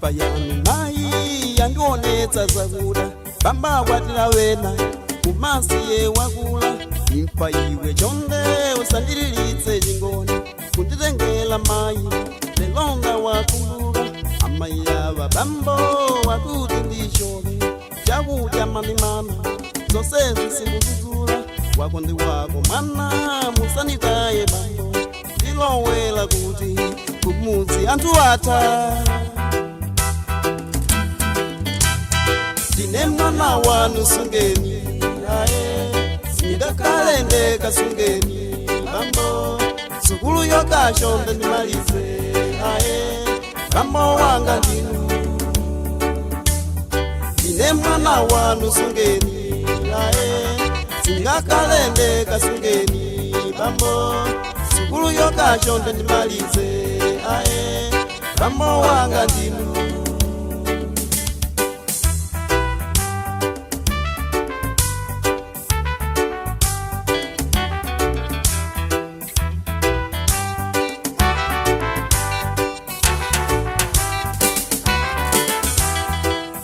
imfa yanu mai yandionetsa zakuda bamba kwatira wena kumasiye wakula imfa iwe chonde usandililitse chingoni kunditengela mai lelonga wakumbuka amai ava bambo wakuti ndishove chakudya mamimama zose zisimukuzula wakondi wako mwana musanitaye bambo ndilowela kuti kumuzi anthu atha ndine mwana wanu sungeni aye sindakale ndeka sungeni bambo sukulu yokashonde ndimalize aye bambo wanga ndinu ndine mwana wanu sungeni aye sindakale ndeka sungeni bambo sukulu yokashonde ndimalize aye bambo wanga ndinu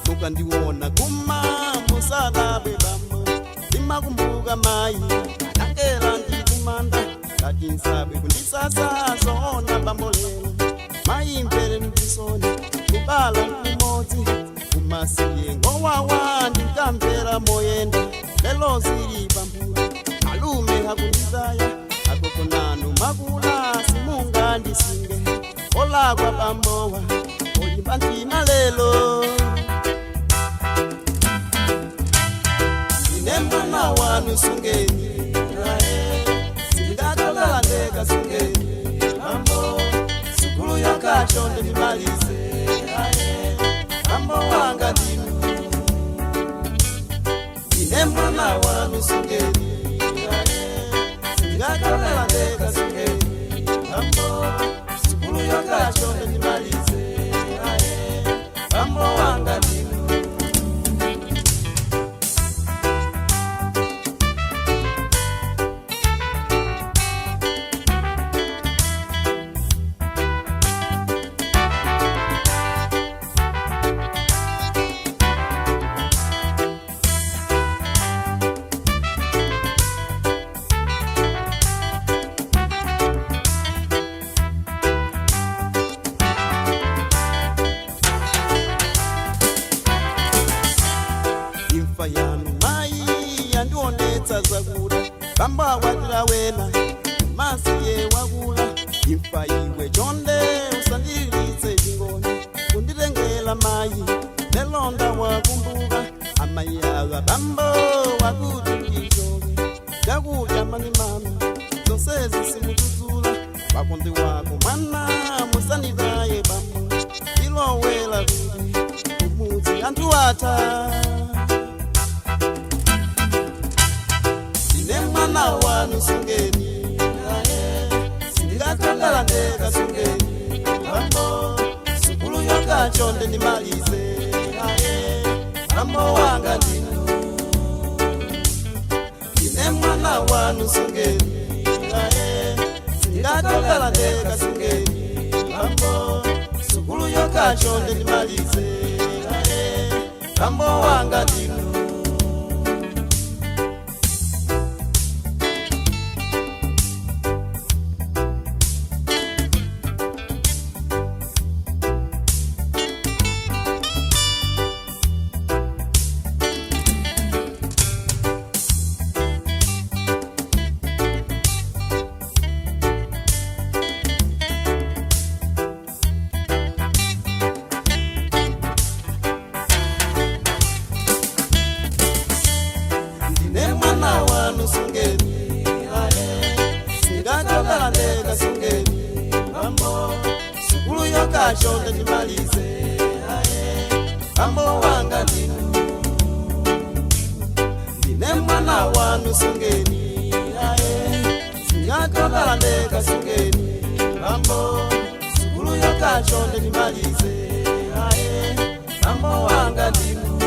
mukandiwona kuma musadabe bambo ndimakumbuka mai atangela ndikumanda kati nsabe kundisasa zona bambo lelo mai mpere ndisoni kubala kumodzi kumasiye ngowawa ndikamvera moyenda lelo zili bambo malume hakundizaya akokonanu makula simunga ndisinge ola kwa bambowa olimba ntima lelo mwana wanu sungeni aye sindakala ndeka sungeni bambo sukulu yakachonde ndimalize aye bambo wanga ndinu ndine mwana wanu sungeni aye sindakala ndeka sungeni bambo sukulu yakachonde ndimalize aye bambo wanga ndinu imfa yanu mai yandionetsa zakuda bamba kwatira wena masiye wakula imfa iwe chonde usandililitse chingoni kunditengela mai lelonga wakumbuka amai ava bambo wakuti ndishove chakudya mamimama zose zisimukuzula wakondi wako mwana musanitaye bambo ndilowela kuti kumuzi anthu atha mwana wanu sungeni aye sindakala ndeka sungeni bambo sukulu yokachonde ndimalize aye bambo wanga ndinu ndine mwana wanu sungeni aye sindakala ndeka sungeni bambo sukulu yokachonde ndimalize aye bambo wanga ndinu sungeni aye sindakala ndeka sungeni bambo sukulu yokachonde ndimalize aye bambo wanga ndinu ndine mwana wanu sungeni aye sindakala ndeka sungeni bambo sukulu yokachonde ndimalize aye bambo wanga ndinu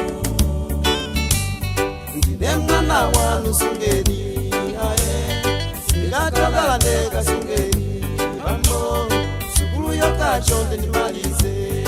ndine mwana wanu sungeni aye sindakala ndeka sungeni bambo sukulu yokachonde ndimalize